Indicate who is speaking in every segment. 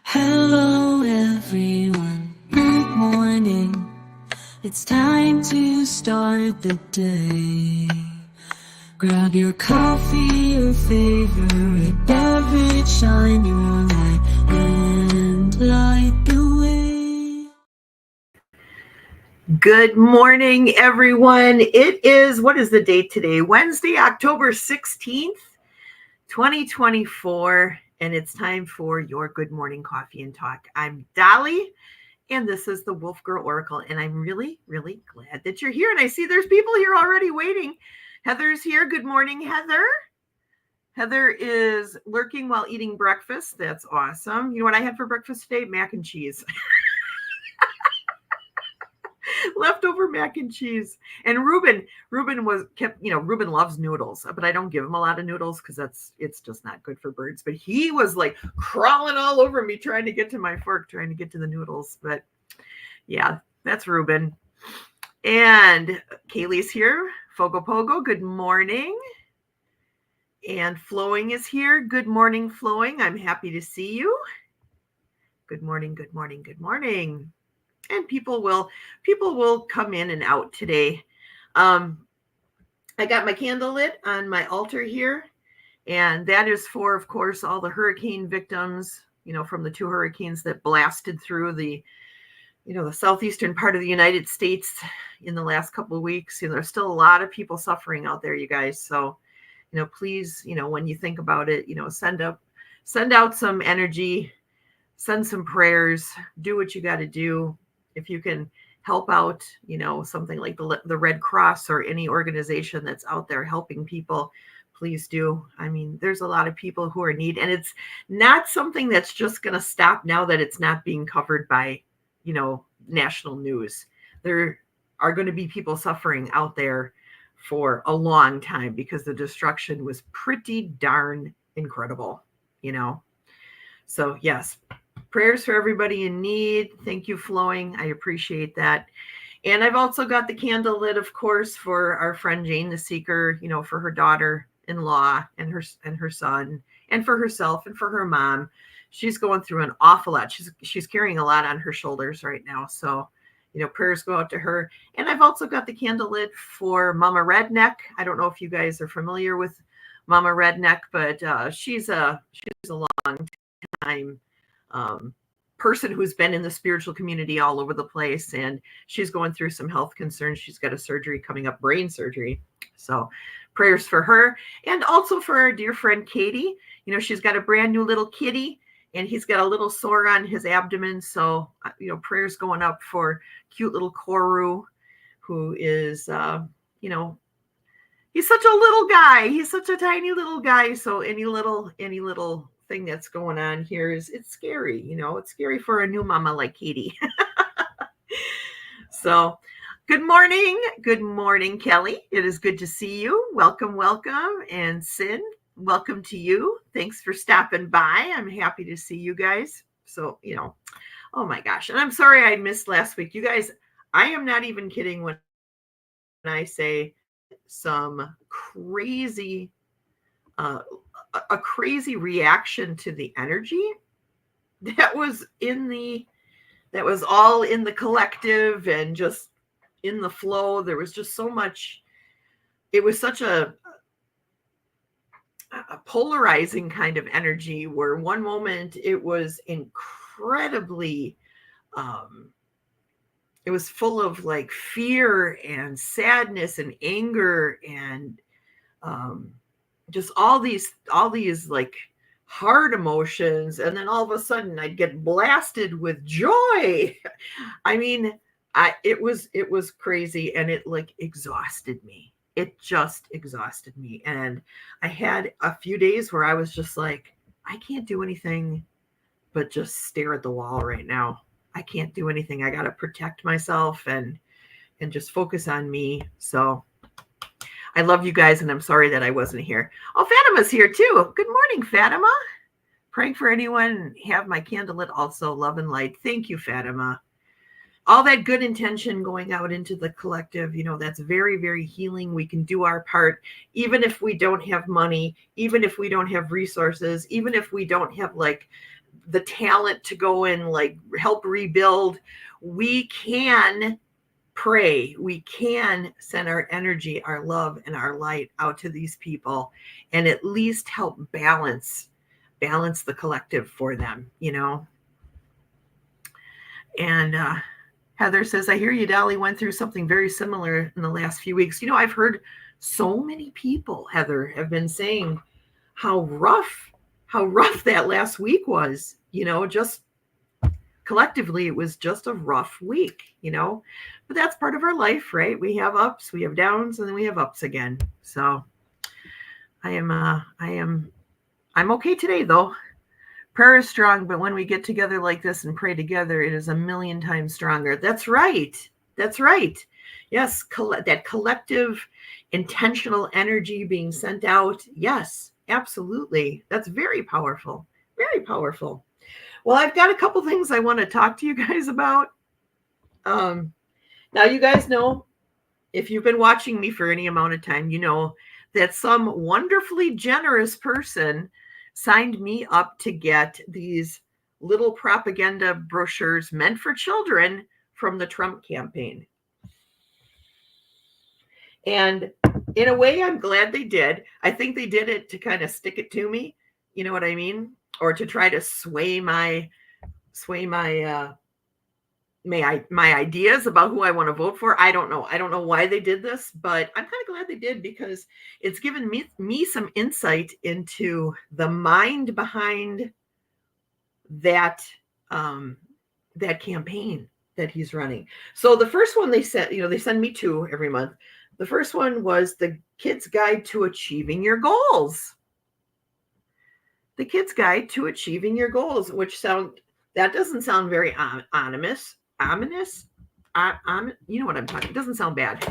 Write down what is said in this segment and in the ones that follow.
Speaker 1: Hello everyone, good morning. It's time to start the day. Grab your coffee, your favorite beverage, shine your light and light the way.
Speaker 2: Good morning, everyone. It is, what is the date today? Wednesday, October 16th, 2024. And it's time for your Good Morning Coffee and Talk. I'm Dolly, and this is the Wolf Girl Oracle. And I'm really, really glad that you're here. And I see there's people here already waiting. Heather's here. Good morning, Heather. Heather is lurking while eating breakfast. That's awesome. You know what I had for breakfast today? Mac and cheese. Leftover mac and cheese. And Ruben loves noodles, but I don't give him a lot of noodles because it's just not good for birds. But he was like crawling all over me trying to get to my fork, trying to get to the noodles. But yeah, that's Ruben. And Kaylee's here. Fogo Pogo, good morning. And Flowing is here. Good morning, Flowing. I'm happy to see you. Good morning, good morning, good morning. And people will come in and out today. I got my candle lit on my altar here, and that is for, of course, all the hurricane victims, from the 2 hurricanes that blasted through the southeastern part of the United States in the last couple of weeks. There's still a lot of people suffering out there, you guys. So, please, when you think about it, send out some energy, send some prayers, do what you got to do. If you can help out, something like the Red Cross or any organization that's out there helping people, please do. I mean, there's a lot of people who are in need, and it's not something that's just going to stop now that it's not being covered by, national news. There are going to be people suffering out there for a long time because the destruction was pretty darn incredible, So yes, prayers for everybody in need. Thank you, Flowing. I appreciate that. And I've also got the candle lit, of course, for our friend Jane the Seeker, for her daughter-in-law and her son, and for herself and for her mom. She's going through an awful lot. She's carrying a lot on her shoulders right now. So, prayers go out to her. And I've also got the candle lit for Mama Redneck. I don't know if you guys are familiar with Mama Redneck, but she's a long time person who's been in the spiritual community all over the place, and she's going through some health concerns. She's got a surgery coming up, brain surgery. So prayers for her, and also for our dear friend Katie. She's got a brand new little kitty, and he's got a little sore on his abdomen. So prayers going up for cute little Koru, who is he's such a little guy. He's such a tiny little guy. So any little thing that's going on here it's scary. It's scary for a new mama like Katie. So good morning, Kelly. It is good to see you. Welcome. And Sin, welcome to you. Thanks for stopping by. I'm happy to see you guys. So, oh my gosh. And I'm sorry I missed last week. You guys, I am not even kidding when I say some crazy a crazy reaction to the energy that was all in the collective and just in the flow. There was just so much. It was such a polarizing kind of energy where one moment it was incredibly it was full of like fear and sadness and anger and just all these like hard emotions, and then all of a sudden I'd get blasted with joy. I mean, it was crazy, and it like exhausted me. It just exhausted me, and I had a few days where I was just like, I can't do anything but just stare at the wall right now. I can't do anything. I got to protect myself and just focus on me. So I love you guys, and I'm sorry that I wasn't here. Oh, Fatima's here too. Good morning, Fatima. Praying for anyone. Have my candle lit also. Love and light. Thank you, Fatima. All that good intention going out into the collective, that's very, very healing. We can do our part, even if we don't have money, even if we don't have resources, even if we don't have like the talent to go and like help rebuild, we can pray, we can send our energy, our love, and our light out to these people and at least help balance the collective for them, you know. And Heather says, I hear you, Dali went through something very similar in the last few weeks. You know, I've heard so many people, Heather, have been saying how rough that last week was, you know, just collectively, it was just a rough week, you know, but that's part of our life, right? We have ups, we have downs, and then we have ups again. So I'm okay today though. Prayer is strong, but when we get together like this and pray together, it is a million times stronger. That's right. That's right. Yes, that collective intentional energy being sent out. Yes, absolutely. That's very powerful. Very powerful. Well, I've got a couple things I want to talk to you guys about. Now, you guys know, if you've been watching me for any amount of time, you know that some wonderfully generous person signed me up to get these little propaganda brochures meant for children from the Trump campaign. And in a way, I'm glad they did. I think they did it to kind of stick it to me. You know what I mean? Or to try to sway my ideas about who I want to vote for. I don't know. I don't know why they did this, but I'm kind of glad they did because it's given me some insight into the mind behind that that campaign that he's running. So the first one they sent, you know, they send me 2 every month. The first one was the Kid's Guide to Achieving Your Goals. The Kid's Guide to Achieving Your Goals, which that doesn't sound very ominous. You know what I'm talking. It doesn't sound bad.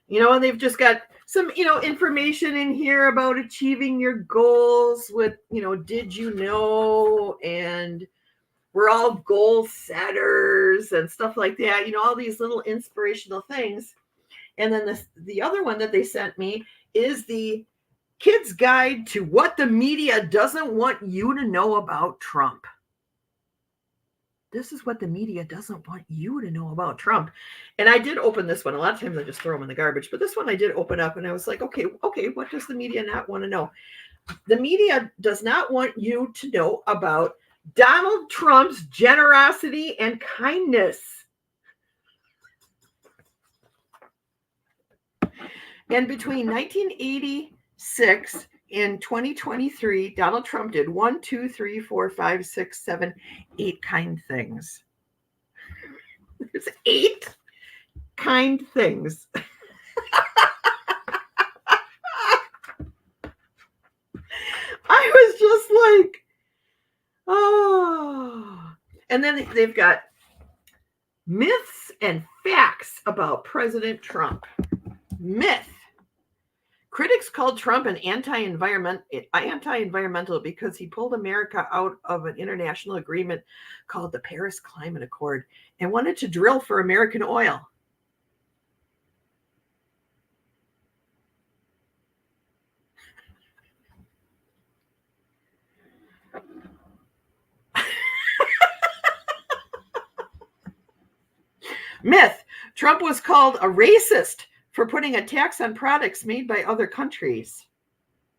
Speaker 2: You know, and they've just got some, you know, information in here about achieving your goals with, you know, did you know, and we're all goal setters and stuff like that. You know, all these little inspirational things. And then the other one that they sent me is the Kid's Guide to What the Media Doesn't Want You to Know About Trump. This is what the media doesn't want you to know about Trump. And I did open this one. A lot of times I just throw them in the garbage, but this one I did open up and I was like, okay, what does the media not want to know? The media does not want you to know about Donald Trump's generosity and kindness. And between 1986 and 2023, Donald Trump did 1, 2, 3, 4, 5, 6, 7, 8 kind things. There's 8 kind things. I was just like, oh. And then they've got myths and facts about President Trump. Myth. Critics called Trump an anti-environmental because he pulled America out of an international agreement called the Paris Climate Accord and wanted to drill for American oil. Myth. Trump was called a racist for putting a tax on products made by other countries.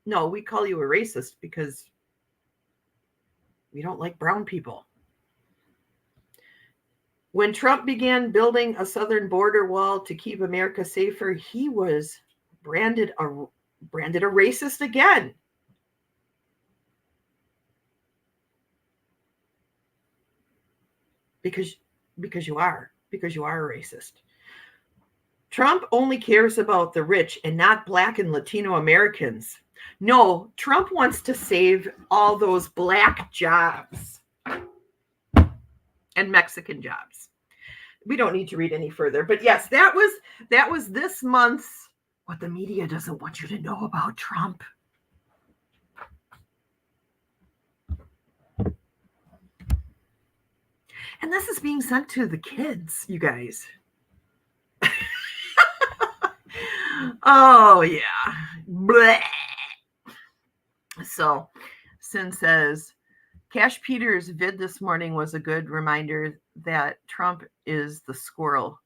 Speaker 2: No, we call you a racist because we don't like brown people. When Trump began building a southern border wall to keep America safer, he was branded a racist again. Because you are a racist. Trump only cares about the rich and not Black and Latino Americans. No, Trump wants to save all those Black jobs and Mexican jobs. We don't need to read any further, but yes, that was this month's What the Media Doesn't Want You to Know About Trump. And this is being sent to the kids, you guys. Oh, yeah. Bleh. So, Sin says, Cash Peters' vid this morning was a good reminder that Trump is the squirrel,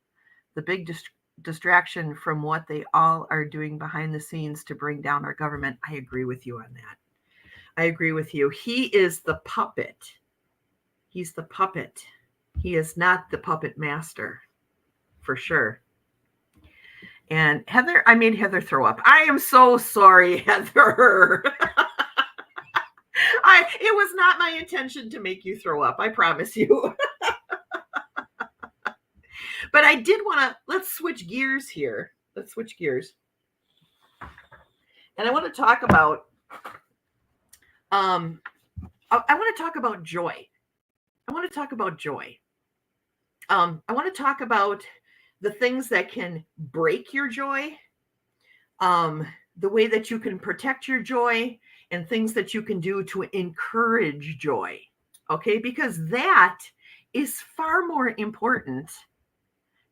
Speaker 2: the big distraction from what they all are doing behind the scenes to bring down our government. I agree with you on that. I agree with you. He is the puppet. He's the puppet. He is not the puppet master, for sure. And Heather, I made Heather throw up. I am so sorry, Heather. It was not my intention to make you throw up. I promise you. But I did want to, let's switch gears here. Let's switch gears. And I want to talk about, I want to talk about joy. I want to talk about joy. I want to talk about the things that can break your joy, the way that you can protect your joy, and things that you can do to encourage joy. Okay, because that is far more important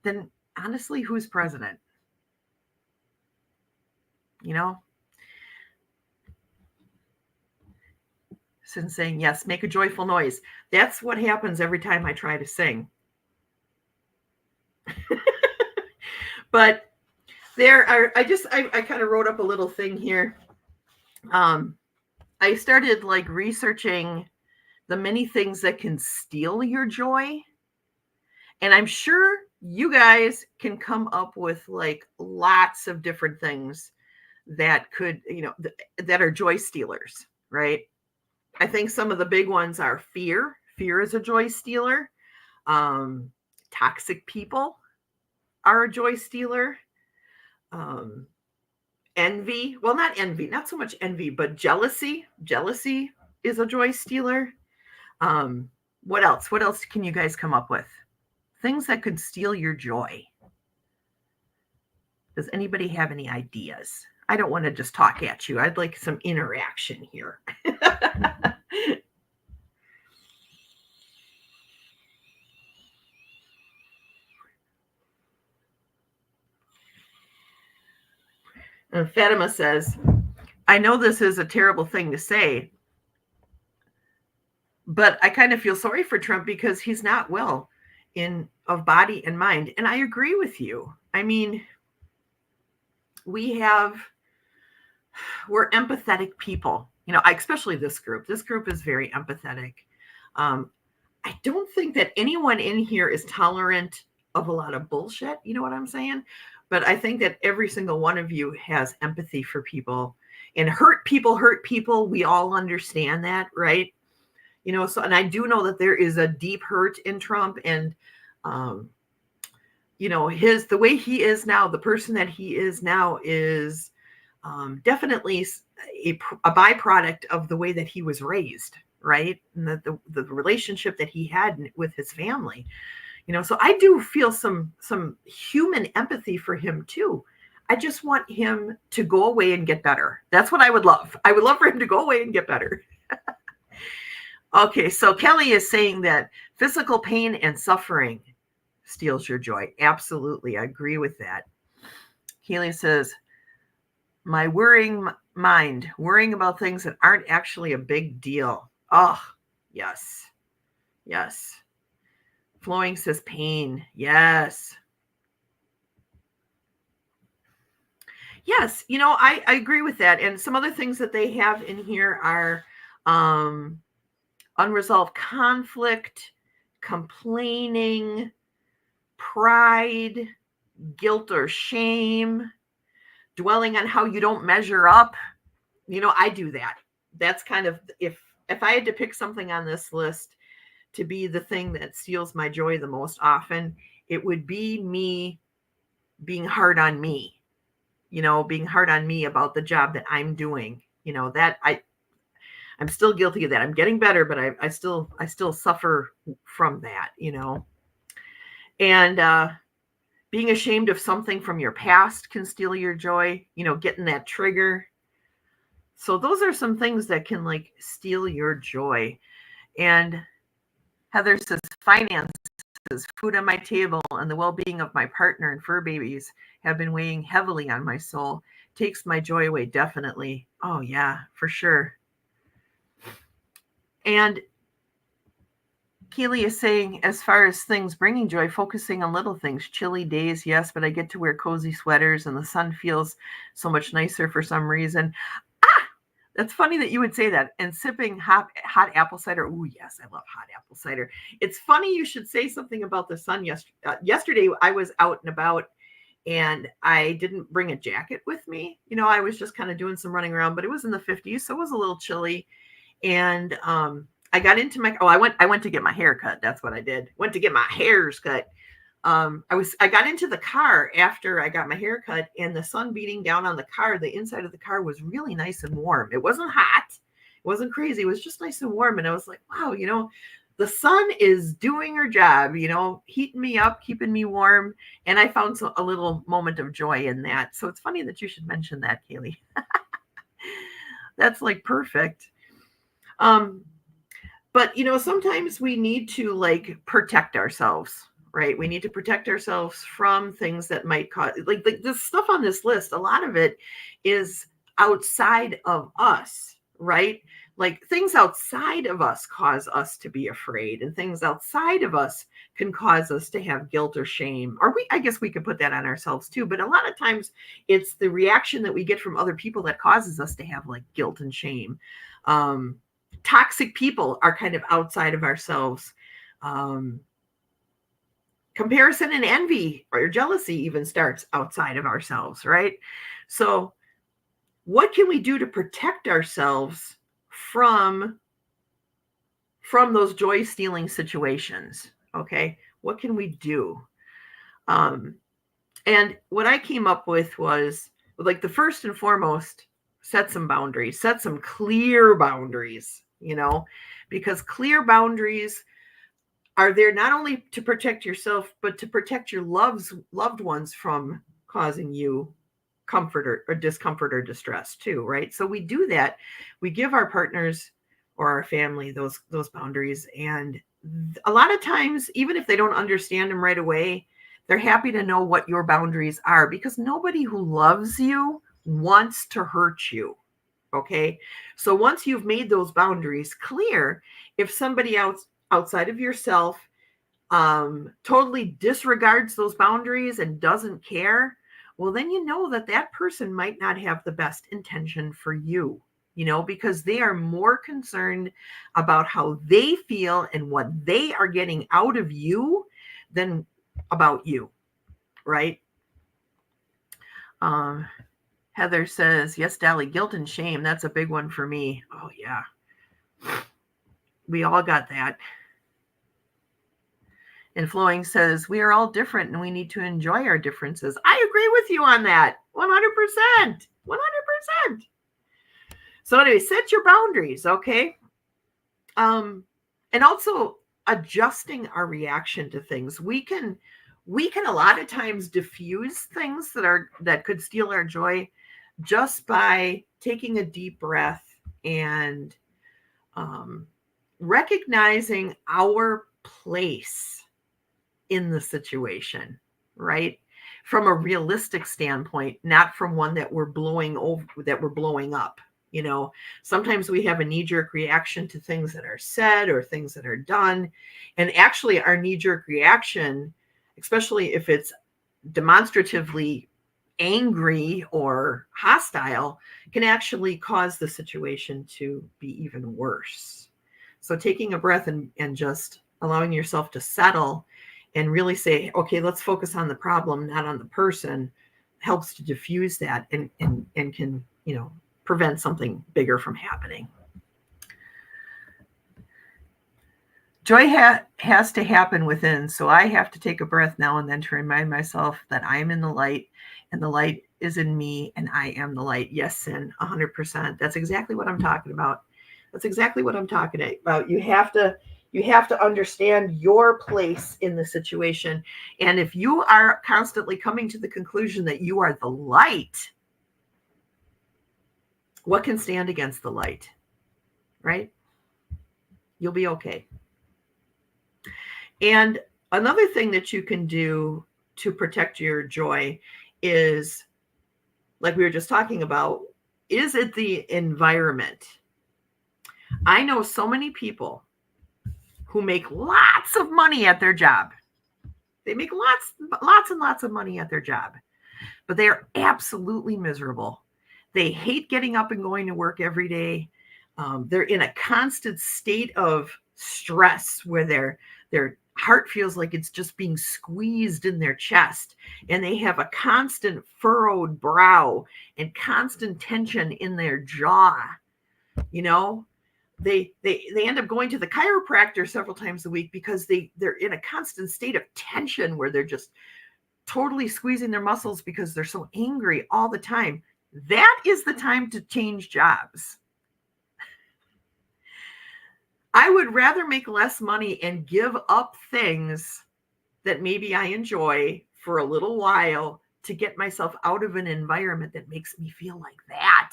Speaker 2: than, honestly, who's president. You know? Since saying, yes, make a joyful noise. That's what happens every time I try to sing. But there are, I kind of wrote up a little thing here. I started like researching the many things that can steal your joy. And I'm sure you guys can come up with like lots of different things that could, that are joy stealers, right? I think some of the big ones are fear. Fear is a joy stealer. Toxic people are a joy stealer. Envy. Well, not so much envy, but jealousy. Jealousy is a joy stealer. What else? What else can you guys come up with? Things that could steal your joy. Does anybody have any ideas? I don't want to just talk at you. I'd like some interaction here. And Fatima says, I know this is a terrible thing to say, but I kind of feel sorry for Trump because he's not well of body and mind. And I agree with you. I mean, we're empathetic people, especially this group. This group is very empathetic. I don't think that anyone in here is tolerant of a lot of bullshit. You know what I'm saying? But I think that every single one of you has empathy for people, and hurt people. We all understand that, right? So, and I do know that there is a deep hurt in Trump, and, the way he is now, the person that he is now is definitely a byproduct of the way that he was raised, right? And the relationship that he had with his family. So I do feel some human empathy for him too. I just want him to go away and get better. That's what I would love. I would love for him to go away and get better. Okay, so Kelly is saying that physical pain and suffering steals your joy. Absolutely, I agree with that. Keely says, my worrying mind, worrying about things that aren't actually a big deal. Oh, yes. Yes. Flowing says pain. Yes. Yes, I agree with that. And some other things that they have in here are unresolved conflict, complaining, pride, guilt or shame, dwelling on how you don't measure up. I do that. That's kind of, if I had to pick something on this list to be the thing that steals my joy the most often, it would be me being hard on me, being hard on me about the job that I'm doing, that I'm still guilty of that. I'm getting better, but I still suffer from that, and being ashamed of something from your past can steal your joy, getting that trigger. So those are some things that can like steal your joy. And Heather says, finances, food on my table, and the well-being of my partner and fur babies have been weighing heavily on my soul. Takes my joy away, definitely. Oh, yeah, for sure. And Keely is saying, as far as things bringing joy, focusing on little things. Chilly days, yes, but I get to wear cozy sweaters and the sun feels so much nicer for some reason. That's funny that you would say that. And sipping hot apple cider. Oh, yes, I love hot apple cider. It's funny you should say something about the sun. Yesterday, I was out and about and I didn't bring a jacket with me. I was just kind of doing some running around, but it was in the 50s, so it was a little chilly. And I got into I went to get my hair cut. That's what I did. Went to get my hairs cut. I got into the car after I got my hair cut, and the sun beating down on the car. The inside of the car was really nice and warm. It wasn't hot. It wasn't crazy. It was just nice and warm. And I was like, wow, the sun is doing her job, heating me up, keeping me warm. And I found a little moment of joy in that. So it's funny that you should mention that, Kaylee. That's like perfect. But sometimes we need to like protect ourselves, right? We need to protect ourselves from things that might cause, like the stuff on this list. A lot of it is outside of us, right? Like things outside of us cause us to be afraid, and things outside of us can cause us to have guilt or shame. Or I guess we could put that on ourselves too. But a lot of times it's the reaction that we get from other people that causes us to have like guilt and shame. Toxic people are kind of outside of ourselves. Comparison and envy or jealousy even starts outside of ourselves, right? So what can we do to protect ourselves from those joy-stealing situations? Okay, what can we do? And what I came up with was, like, the first and foremost, set some boundaries, set some clear boundaries, because clear boundaries are there not only to protect yourself, but to protect your loved ones from causing you comfort or discomfort or distress too, right? So we do that. We give our partners or our family those boundaries. And a lot of times, even if they don't understand them right away, they're happy to know what your boundaries are, because nobody who loves you wants to hurt you. Okay. So once you've made those boundaries clear, if somebody else outside of yourself totally disregards those boundaries and doesn't care, well, then you know that person might not have the best intention for you, because they are more concerned about how they feel and what they are getting out of you than about you, right? Heather says, yes, Dali, guilt and shame. That's a big one for me. Oh, yeah. We all got that. And Flowing says, we are all different and we need to enjoy our differences. I agree with you on that. 100%. 100%. So anyway, set your boundaries, okay? And also adjusting our reaction to things. We can a lot of times diffuse things that could steal our joy just by taking a deep breath and recognizing our place in the situation, right? From a realistic standpoint, not from one that we're blowing up. Sometimes we have a knee-jerk reaction to things that are said or things that are done. And actually our knee-jerk reaction, especially if it's demonstratively angry or hostile, can actually cause the situation to be even worse. So taking a breath and just allowing yourself to settle and really say, okay, let's focus on the problem, not on the person, helps to diffuse that and can, prevent something bigger from happening. Joy has to happen within. So I have to take a breath now and then to remind myself that I am in the light and the light is in me and I am the light. Yes, Sin, 100%. That's exactly what I'm talking about. That's exactly what I'm talking about. You have to understand your place in the situation. And if you are constantly coming to the conclusion that you are the light, what can stand against the light, right? You'll be okay. And another thing that you can do to protect your joy is, like we were just talking about, is it the environment? I know so many people who make lots of money at their job. They make lots and lots of money at their job, but they are absolutely miserable. They hate getting up and going to work every day. They're in a constant state of stress where their heart feels like it's just being squeezed in their chest, and they have a constant furrowed brow and constant tension in their jaw. You know, they end up going to the chiropractor several times a week because they're in a constant state of tension where they're just totally squeezing their muscles because they're so angry all the time. That is the time to change jobs. I would rather make less money and give up things that maybe I enjoy for a little while to get myself out of an environment that makes me feel like that,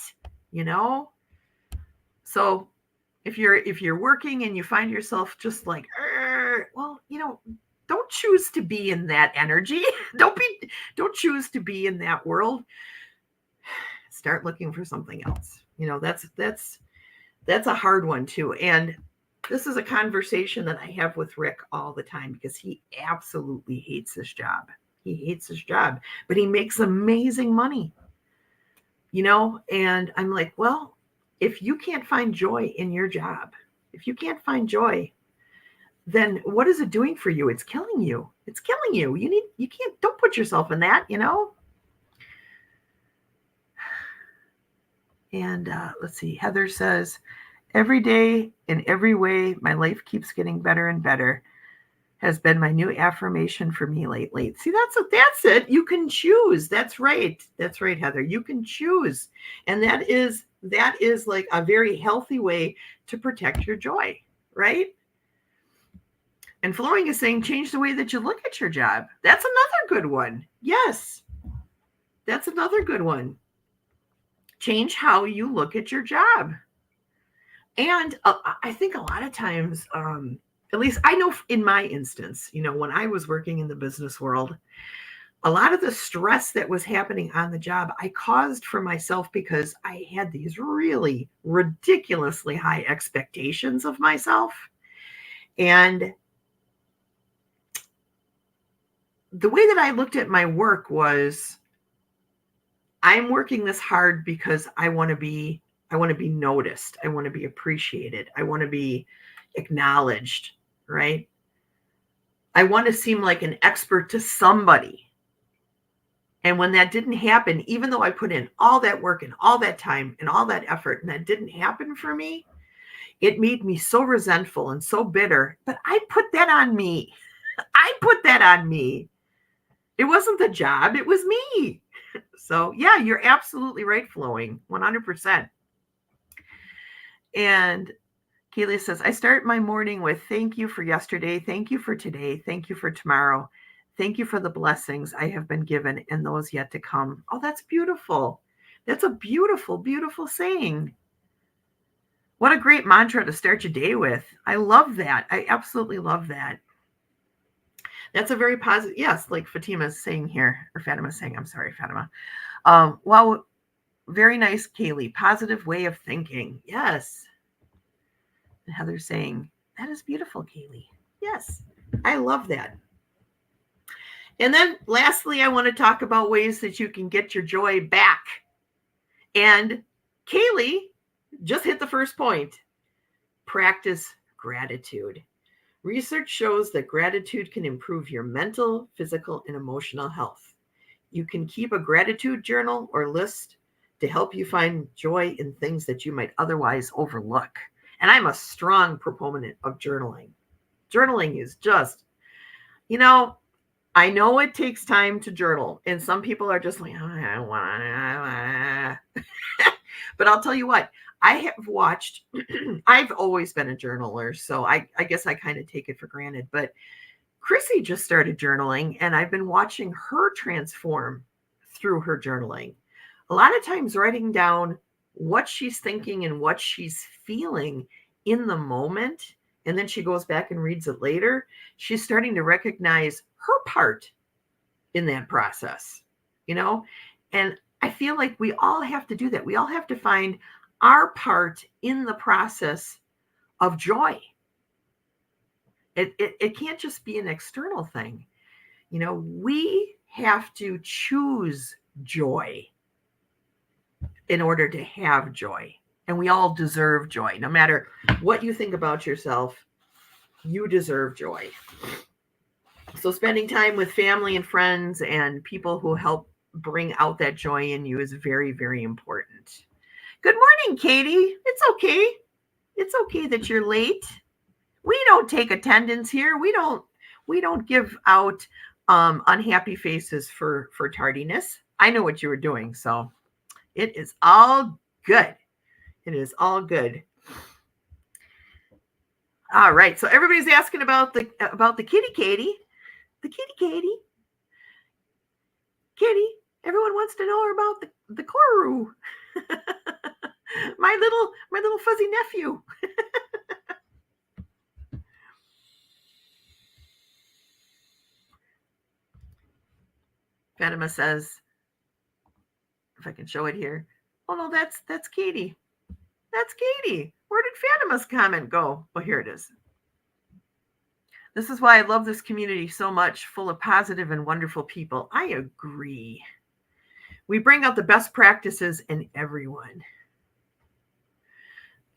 Speaker 2: you know? So if you're working and you find yourself just like, well, you know, don't choose to be in that energy. Don't choose to be in that world. Start looking for something else. You know, that's a hard one too. And this is a conversation that I have with Rick all the time because he absolutely hates his job. He hates his job, but he makes amazing money, you know? And I'm like, well, if you can't find joy in your job, if you can't find joy, then what is it doing for you? It's killing you. It's killing you. Don't put yourself in that, you know? And let's see, Heather says, every day in every way, my life keeps getting better and better has been my new affirmation for me lately. See, that's it. You can choose. That's right. That's right, Heather. You can choose. And that is like a very healthy way to protect your joy, right? And Flowing is saying, change the way that you look at your job. That's another good one. Yes. That's another good one. Change how you look at your job. And I think a lot of times, at least I know in my instance, you know, when I was working in the business world, a lot of the stress that was happening on the job, I caused for myself because I had these really ridiculously high expectations of myself. And the way that I looked at my work was, I'm working this hard because I want to be noticed. I want to be appreciated. I want to be acknowledged, right? I want to seem like an expert to somebody. And when that didn't happen, even though I put in all that work and all that time and all that effort, and that didn't happen for me, it made me so resentful and so bitter. But I put that on me. I put that on me. It wasn't the job. It was me. So yeah, you're absolutely right, Flowing, 100%. And Kaylee says, I start my morning with thank you for yesterday, thank you for today, thank you for tomorrow, thank you for the blessings I have been given and those yet to come. Oh, that's beautiful. That's a beautiful, beautiful saying. What a great mantra to start your day with. I love that. I absolutely love that. That's a very positive, yes, like Fatima's saying here, or Fatima's saying, I'm sorry, Fatima. Well, very nice, Kaylee. Positive way of thinking. Yes. And Heather's saying, that is beautiful, Kaylee. Yes, I love that. And then lastly, I want to talk about ways that you can get your joy back. And Kaylee just hit the first point. Practice gratitude. Research shows that gratitude can improve your mental, physical, and emotional health. You can keep a gratitude journal or list to help you find joy in things that you might otherwise overlook. And I'm a strong proponent of journaling. Journaling is just, you know, I know it takes time to journal. And some people are just like, oh, I don't want to. But I'll tell you what, I have watched, I've always been a journaler. So I guess I kind of take it for granted. But Chrissy just started journaling, and I've been watching her transform through her journaling. A lot of times writing down what she's thinking and what she's feeling in the moment, and then she goes back and reads it later, she's starting to recognize her part in that process, you know? And I feel like we all have to do that. We all have to find our part in the process of joy. It can't just be an external thing. You know, we have to choose joy in order to have joy. And we all deserve joy. No matter what you think about yourself, you deserve joy. So spending time with family and friends and people who help bring out that joy in you is very, very important. Good morning, Katie. It's okay. It's okay that you're late. We don't take attendance here. We don't give out unhappy faces for tardiness. I know what you were doing, so it is all good. It is all good. All right. So everybody's asking about the kitty Katie. The kitty Katie. Kitty. Everyone wants to know about the Koru. my little fuzzy nephew. Fatima says, if I can show it here. Oh no, that's Katie. That's Katie. Where did Fatima's comment go? Oh, here it is. This is why I love this community so much, full of positive and wonderful people. I agree. We bring out the best practices in everyone.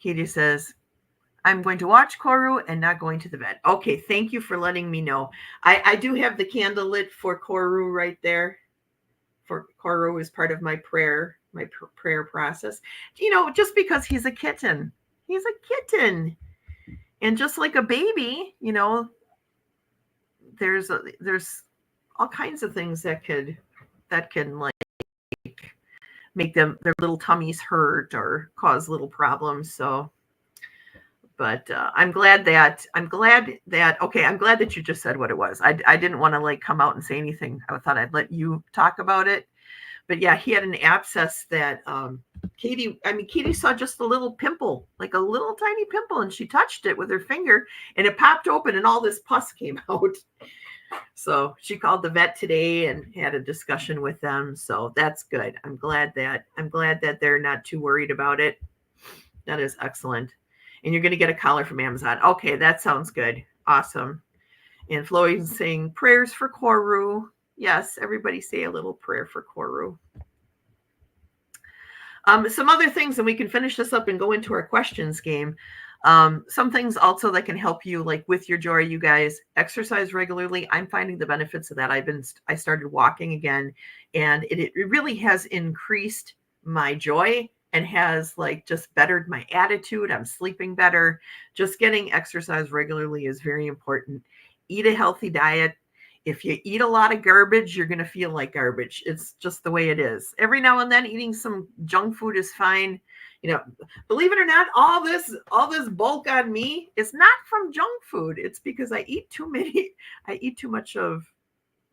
Speaker 2: Katie says, I'm going to watch Koru and not going to the vet. Okay, thank you for letting me know. I do have the candle lit for Koru right there. For Koru is part of my prayer process. You know, just because he's a kitten. He's a kitten. And just like a baby, you know, there's all kinds of things that can like make their little tummies hurt or cause little problems. So, but I'm glad that you just said what it was. I didn't want to like come out and say anything. I thought I'd let you talk about it. But yeah, he had an abscess that Katie saw just a little pimple, like a little tiny pimple, and she touched it with her finger and it popped open and all this pus came out. So she called the vet today and had a discussion with them. So that's good. I'm glad that they're not too worried about it. That is excellent. And you're going to get a collar from Amazon. Okay, that sounds good. Awesome. And Floyd's saying prayers for Koru. Yes, everybody say a little prayer for Koru. Some other things, and we can finish this up and go into our questions game. Some things also that can help you, like with your joy, you guys exercise regularly. I'm finding the benefits of that. I started walking again, and it really has increased my joy and has like just bettered my attitude. I'm sleeping better. Just getting exercise regularly is very important. Eat a healthy diet. If you eat a lot of garbage, you're going to feel like garbage. It's just the way it is. Every now and then eating some junk food is fine. You know, believe it or not, all this bulk on me is not from junk food. It's because I eat too much of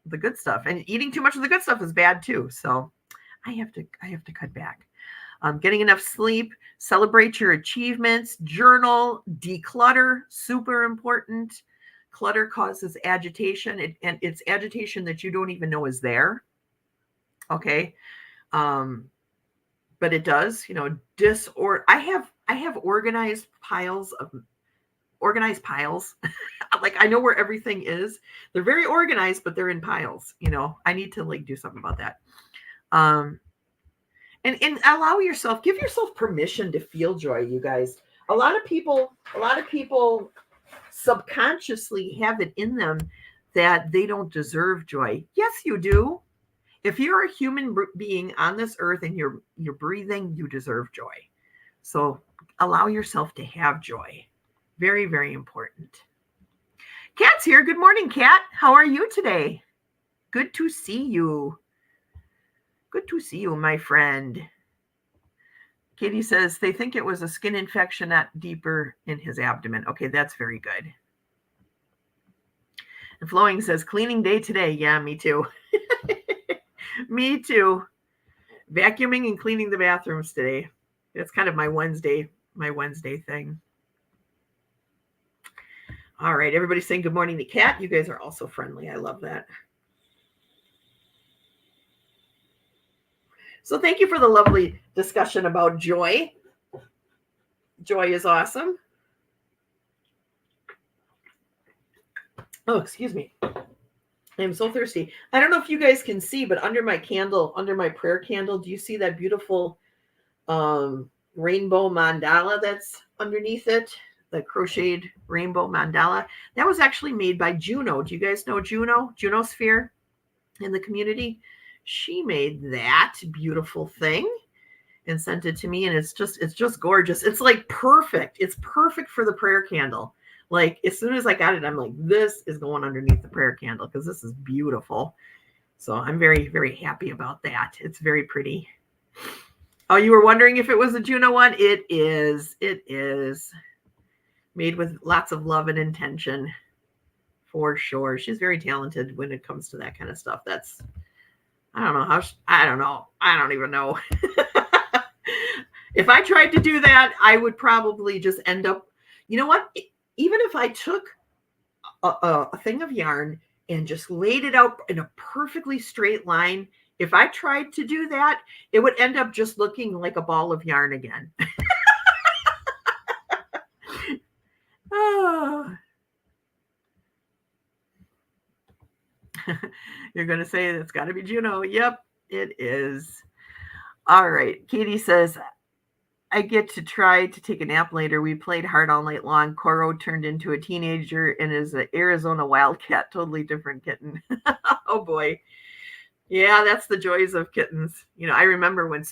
Speaker 2: the good stuff, and eating too much of the good stuff is bad too. So I have to cut back. Getting enough sleep, celebrate your achievements, journal, declutter, super important. Clutter causes agitation, and it's agitation that you don't even know is there. Okay. But it does, you know, I have organized piles. Like I know where everything is. They're very organized, but they're in piles. You know, I need to like do something about that. And give yourself permission to feel joy, you guys. A lot of people subconsciously have it in them that they don't deserve joy. Yes, you do. If you're a human being on this earth and you're breathing, you deserve joy. So allow yourself to have joy. Very, very important. Kat's here. Good morning, Kat. How are you today? Good to see you. Good to see you, my friend. Katie says they think it was a skin infection, not deeper in his abdomen. Okay, that's very good. And Flowing says cleaning day today. Yeah, me too. Me too. Vacuuming and cleaning the bathrooms today. That's kind of my Wednesday thing. All right, everybody's saying good morning to Kat. You guys are also friendly. I love that. So thank you for the lovely discussion about joy. Joy is awesome. Oh, excuse me. I'm so thirsty. I don't know if you guys can see, but under my candle, under my prayer candle, do you see that beautiful rainbow mandala that's underneath it? The crocheted rainbow mandala. That was actually made by Juno. Do you guys know Juno? Juno Sphere in the community? She made that beautiful thing and sent it to me, and it's just gorgeous. It's like perfect. It's perfect for the prayer candle. Like as soon as I got it, I'm like, this is going underneath the prayer candle because this is beautiful. So I'm very, very happy about that. It's very pretty. Oh, you were wondering if it was a Juno one? It is. It is made with lots of love and intention for sure. She's very talented when it comes to that kind of stuff. That's, I don't know how, I don't know. I don't even know. If I tried to do that, I would probably just end up, you know what? Even if I took a thing of yarn and just laid it out in a perfectly straight line, if I tried to do that, it would end up just looking like a ball of yarn again. Oh. You're going to say it's got to be Juno. Yep, it is. All right. Katie says, I get to try to take a nap later. We played hard all night long. Coro turned into a teenager and is an Arizona wildcat, totally different kitten. Oh boy. Yeah, that's the joys of kittens. You know, I remember when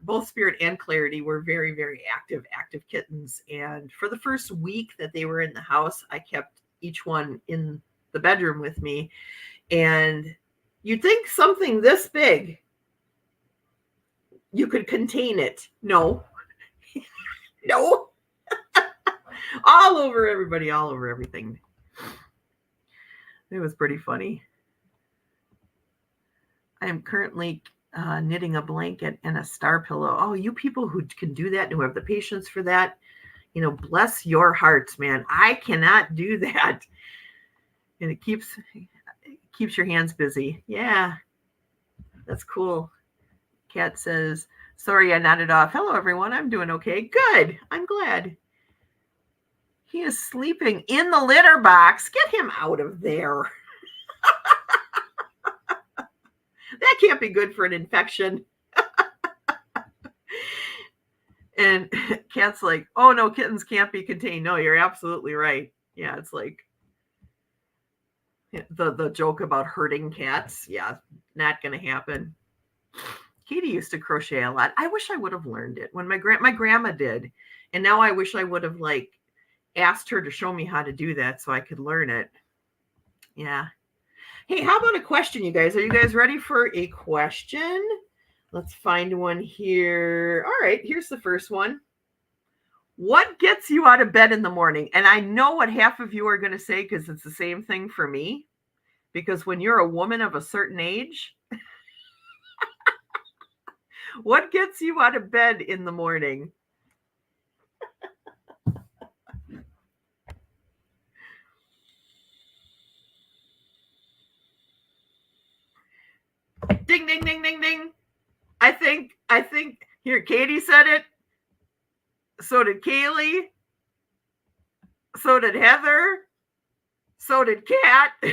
Speaker 2: both Spirit and Clarity were very, very active kittens. And for the first week that they were in the house, I kept each one in the bedroom with me. And you'd think something this big, you could contain it. No. No. All over everybody, all over everything. It was pretty funny. I am currently knitting a blanket and a star pillow. Oh, you people who can do that and who have the patience for that, you know, bless your hearts, man. I cannot do that. And it keeps your hands busy. Yeah, that's cool. Kat says, sorry, I nodded off. Hello, everyone. I'm doing okay. Good. I'm glad. He is sleeping in the litter box. Get him out of there. That can't be good for an infection. And Kat's like, oh, no, kittens can't be contained. No, you're absolutely right. Yeah, it's like the joke about hurting cats. Yeah, not going to happen. Katie used to crochet a lot. I wish I would have learned it when my grandma did. And now I wish I would have like asked her to show me how to do that so I could learn it. Yeah. Hey, how about a question, you guys? Are you guys ready for a question? Let's find one here. All right, here's the first one. What gets you out of bed in the morning? And I know what half of you are going to say because it's the same thing for me. Because when you're a woman of a certain age, what gets you out of bed in the morning? Ding, ding, ding, ding, ding. I think here, Katie said it. So did Kaylee. So did Heather. So did Kat. So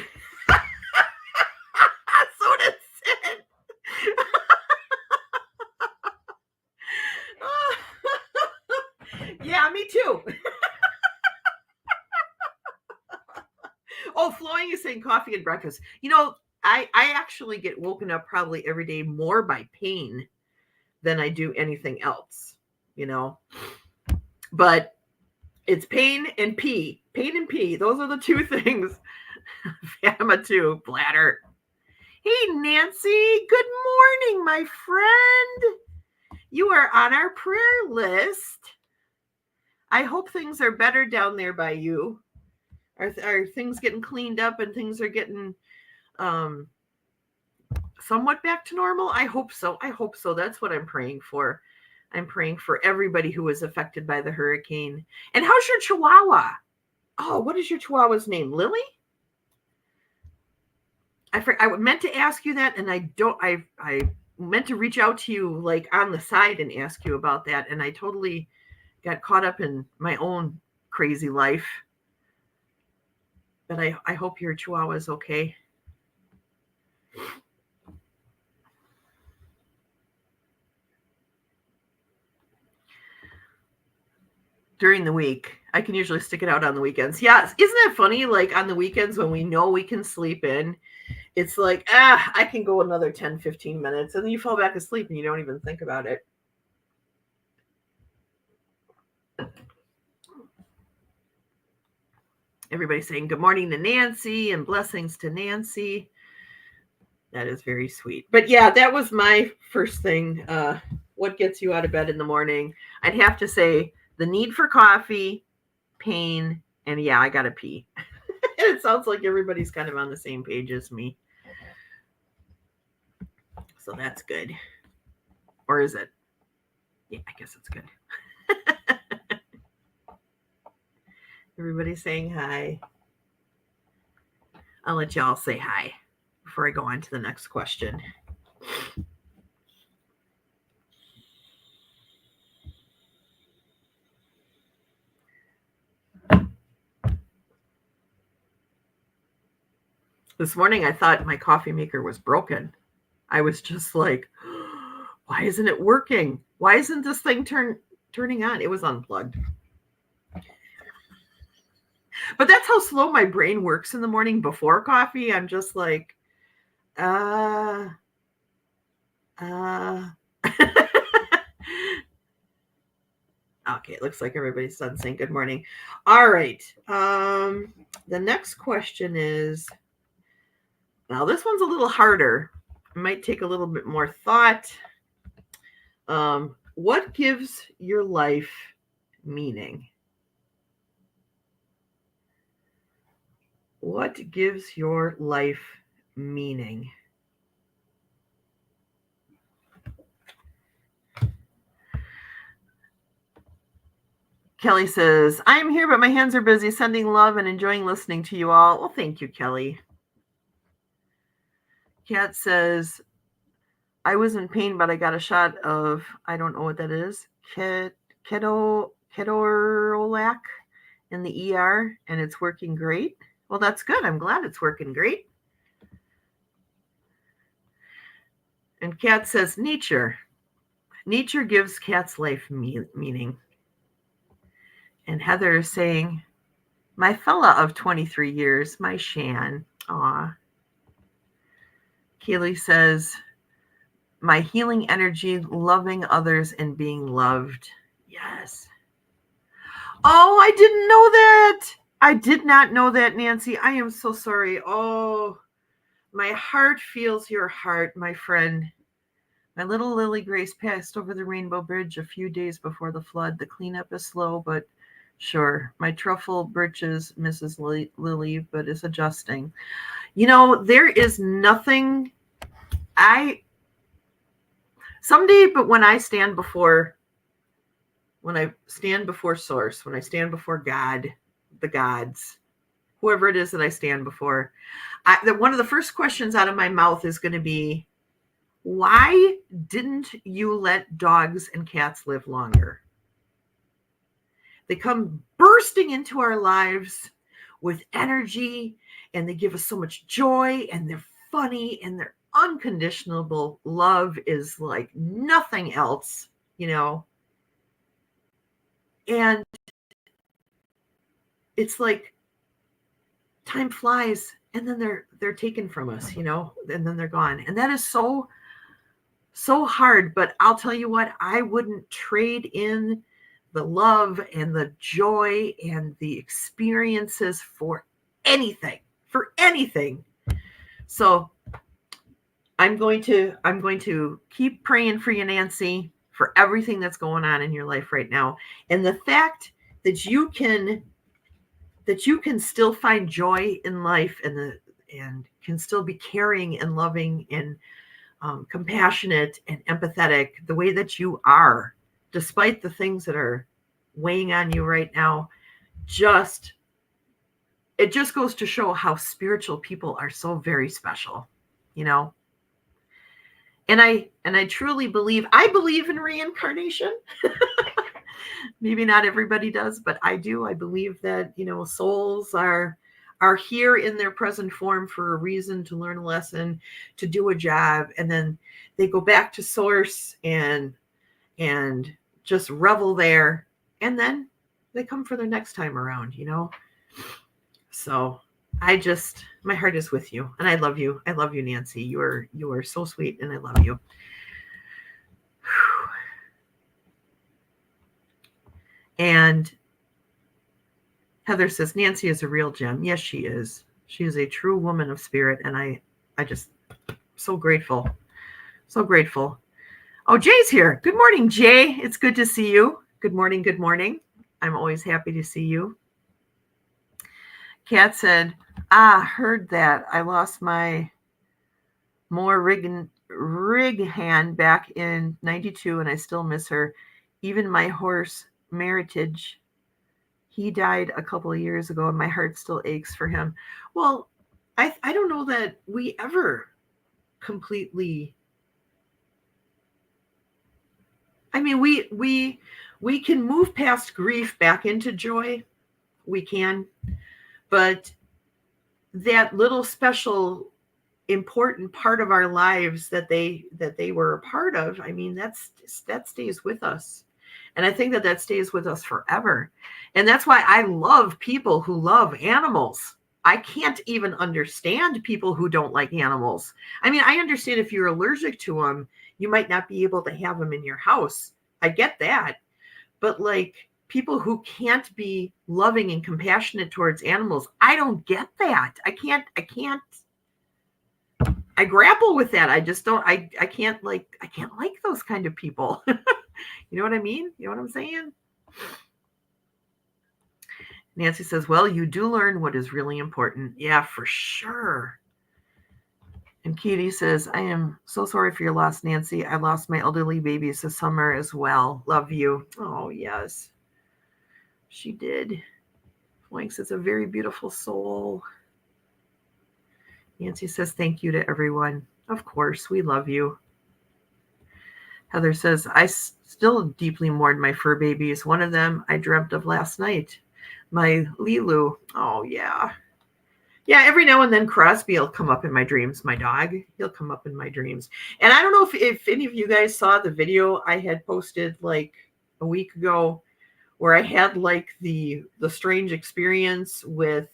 Speaker 2: did Sid. Yeah, me too. Oh, Flowing is saying coffee and breakfast. You know, I actually get woken up probably every day more by pain than I do anything else, you know. But it's pain and pee. Pain and pee. Those are the two things. Fama too. Bladder. Hey, Nancy. Good morning, my friend. You are on our prayer list. I hope things are better down there by you. Are things getting cleaned up and things are getting somewhat back to normal? I hope so. I hope so. That's what I'm praying for. I'm praying for everybody who was affected by the hurricane. And how's your Chihuahua? Oh, what is your Chihuahua's name? Lily? I meant to ask you that, and I meant to reach out to you like on the side and ask you about that, and I totally got caught up in my own crazy life. But I hope your chihuahua is okay. During the week, I can usually stick it out on the weekends. Yeah, isn't it funny? Like on the weekends when we know we can sleep in, it's like, I can go another 10, 15 minutes. And then you fall back asleep and you don't even think about it. Everybody's saying good morning to Nancy and blessings to Nancy. That is very sweet. But yeah, that was my first thing. What gets you out of bed in the morning? I'd have to say the need for coffee, pain, and yeah, I gotta pee. It sounds like everybody's kind of on the same page as me. So that's good. Or is it? Yeah, I guess it's good. Everybody's saying hi. I'll let y'all say hi before I go on to the next question. This morning, I thought my coffee maker was broken. I was just like, why isn't it working? Why isn't this thing turning on? It was unplugged. But that's how slow my brain works in the morning before coffee. I'm just like, Okay, it looks like everybody's done saying good morning. All right. The next question is, now this one's a little harder. It might take a little bit more thought. What gives your life meaning? What gives your life meaning? Kelly says, I am here, but my hands are busy sending love and enjoying listening to you all. Well, thank you, Kelly. Kat says, I was in pain, but I got a shot of, I don't know what that is, ketorolac in the ER, and it's working great. Well, that's good. I'm glad it's working great. And Kat says, nature. Nature gives Kat's life meaning. And Heather is saying, my fella of 23 years, my Shan. Aw. Kaylee says, my healing energy, loving others and being loved. Yes. Oh, I didn't know that. I did not know that, Nancy. I am so sorry. Oh, my heart feels your heart, my friend. My little Lily Grace passed over the Rainbow Bridge a few days before the flood. The cleanup is slow, but sure. My truffle britches, Mrs. Lily, but is adjusting. You know, there is nothing someday, but when I stand before Source, when I stand before God, the gods, whoever it is that I stand before, one of the first questions out of my mouth is going to be, why didn't you let dogs and cats live longer? They come bursting into our lives with energy, and they give us so much joy, and they're funny, and their unconditional love is like nothing else, you know. And it's like time flies, and then they're taken from us, you know, and then they're gone. And that is so hard. But I'll tell you what, I wouldn't trade in the love and the joy and the experiences for anything. So I'm going to keep praying for you, Nancy, for everything that's going on in your life right now. And the fact that you can still find joy in life and can still be caring and loving and compassionate and empathetic the way that you are, despite the things that are weighing on you right now, it just goes to show how spiritual people are so very special, you know. And I truly believe in reincarnation. Maybe not everybody does, but I do. I believe that, you know, souls are are here in their present form for a reason, to learn a lesson, to do a job, and then they go back to source and just revel there, and then they come for their next time around, you know. So my heart is with you, and I love you. I love you, Nancy. You are so sweet, and I love you. And Heather says, Nancy is a real gem. Yes, she is. She is a true woman of spirit. And I just so grateful. So grateful. Oh, Jay's here. Good morning, Jay. It's good to see you. Good morning. Good morning. I'm always happy to see you. Kat said, heard that. I lost my more rig hand back in 92 and I still miss her. Even my horse, Meritage, he died a couple of years ago and my heart still aches for him. Well, I don't know that we ever completely, I mean, we can move past grief back into joy. We can, but that little special important part of our lives that they were a part of, I mean, that stays with us. And I think that stays with us forever. And that's why I love people who love animals. I can't even understand people who don't like animals. I mean, I understand if you're allergic to them, you might not be able to have them in your house. I get that. But like people who can't be loving and compassionate towards animals, I don't get that. I can't. I grapple with that. I just don't, I can't like those kind of people. You know what I mean? You know what I'm saying? Nancy says, well, you do learn what is really important. Yeah, for sure. And Katie says, I am so sorry for your loss, Nancy. I lost my elderly babies this summer as well. Love you. Oh, yes. She did. Flanks is a very beautiful soul. Nancy says, thank you to everyone. Of course, we love you. Heather says, I still deeply mourn my fur babies. One of them I dreamt of last night. My Lilu. Oh, yeah. Yeah, every now and then Crosby will come up in my dreams. My dog, he'll come up in my dreams. And I don't know if any of you guys saw the video I had posted like a week ago where I had like the strange experience with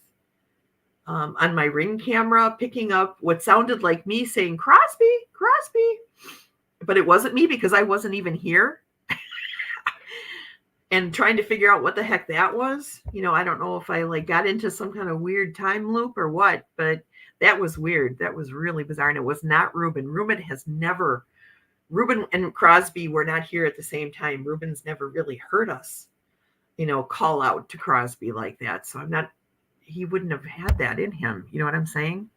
Speaker 2: on my Ring camera picking up what sounded like me saying, Crosby, Crosby. But it wasn't me because I wasn't even here. And trying to figure out what the heck that was. You know, I don't know if I like got into some kind of weird time loop or what, but that was weird. That was really bizarre. And it was not Ruben. Ruben and Crosby were not here at the same time. Ruben's never really heard us, you know, call out to Crosby like that. So he wouldn't have had that in him. You know what I'm saying?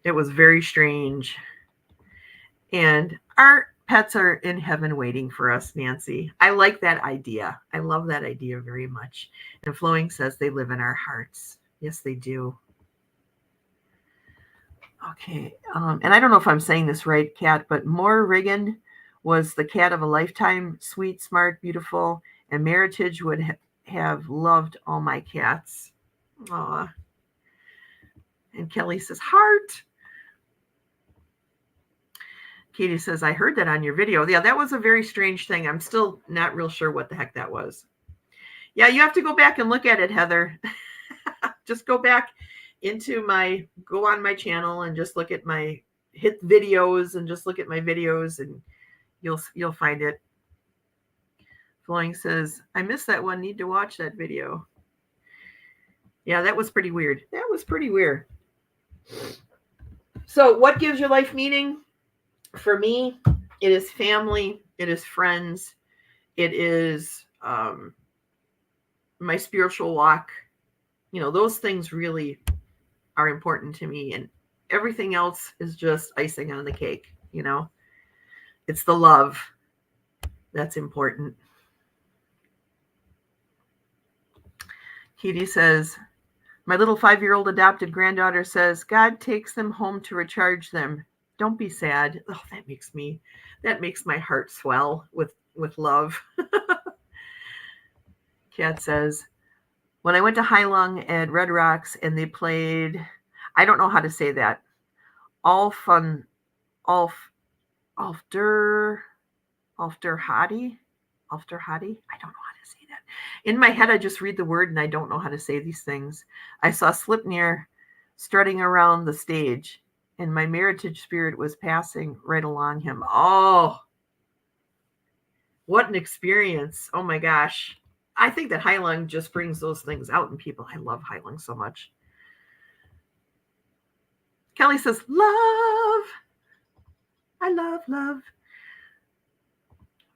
Speaker 2: It was very strange. And our pets are in heaven waiting for us, Nancy. I like that idea. I love that idea very much. And Flowing says they live in our hearts. Yes, they do. Okay. And I don't know if I'm saying this right, Kat, but Moore Riggin was the cat of a lifetime, sweet, smart, beautiful, and Meritage would have loved all my cats. Aw. And Kelly says, heart. Katie says, I heard that on your video. Yeah, that was a very strange thing. I'm still not real sure what the heck that was. Yeah, you have to go back and look at it, Heather. Just go back go on my channel and just look at my hit videos and just look at my videos and you'll find it. Flowing says, I missed that one. Need to watch that video. Yeah, that was pretty weird. That was pretty weird. So what gives your life meaning? For me, it is family, it is friends, it is my spiritual walk. You know, those things really are important to me, and everything else is just icing on the cake. You know, it's the love that's important. Katie says, my little 5-year-old adopted granddaughter says, God takes them home to recharge them. Don't be sad. Oh, that makes my heart swell with love. Kat says, When I went to Heilong at Red Rocks and they played, I don't know how to say that, Alf Alfder Hadi. I don't know how to say that. In my head, I just read the word and I don't know how to say these things. I saw Slipnir strutting around the stage, and my Meritage spirit was passing right along him. Oh, what an experience. Oh my gosh. I think that Heilong just brings those things out in people. I love Heilong so much. Kelly says, love. I love, love.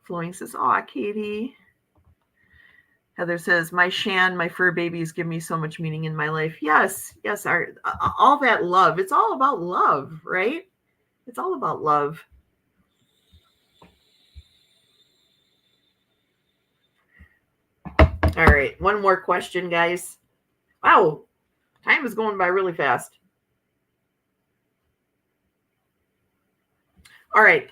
Speaker 2: Flowing says, aw, Katie. Heather says, my Shan, my fur babies give me so much meaning in my life. Yes, all that love. It's all about love, right? It's all about love. All right, one more question, guys. Wow, time is going by really fast. All right,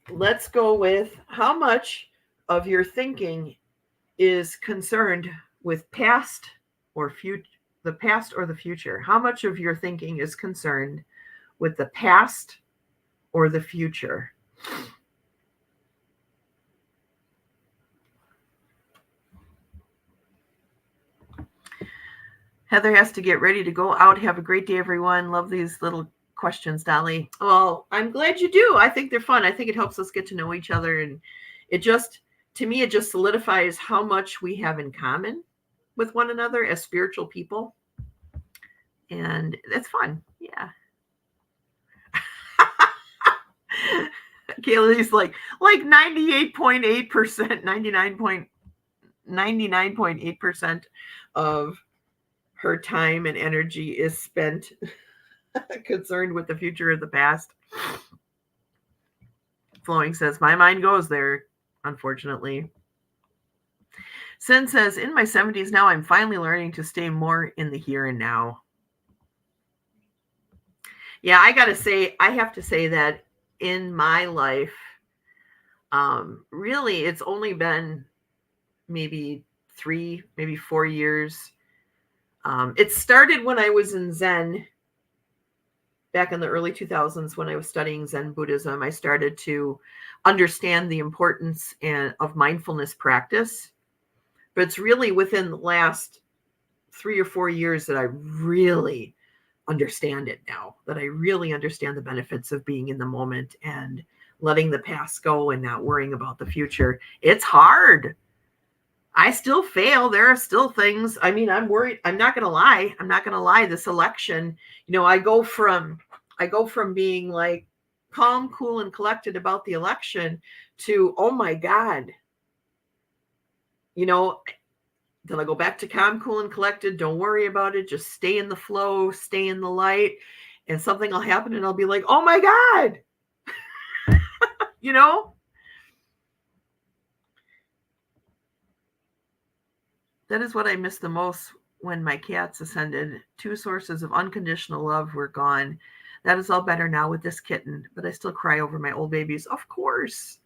Speaker 2: let's go with how much of your thinking is concerned with past or future, the past or the future. How much of your thinking is concerned with the past or the future? Heather has to get ready to go out. Have a great day, everyone. Love these little questions, Dolly. Well, I'm glad you do. I think they're fun. I think it helps us get to know each other. And it just, to me, it just solidifies how much we have in common with one another as spiritual people. And it's fun. Yeah. Kaylee's like 98.8%, 99.8% of her time and energy is spent concerned with the future or the past. Flowing says, my mind goes there, unfortunately. Sin says, in my 70s now, I'm finally learning to stay more in the here and now. Yeah, I have to say that in my life, really, it's only been maybe 3, maybe 4 years. It started when I was in Zen back in the early 2000s when I was studying Zen Buddhism. I started to understand the importance of mindfulness practice. But it's really within the last 3 or 4 years that I really understand it now, that I really understand the benefits of being in the moment and letting the past go and not worrying about the future. It's hard. I still fail. There are still things. I mean, I'm worried. I'm not going to lie. This election, I go from being like calm, cool, and collected about the election to, oh my God, then I go back to calm, cool, and collected. Don't worry about it. Just stay in the flow, stay in the light, and something will happen and I'll be like, oh my God, That is what I miss the most when my cats ascended. 2 sources of unconditional love were gone. That is all better now with this kitten, but I still cry over my old babies. Of course.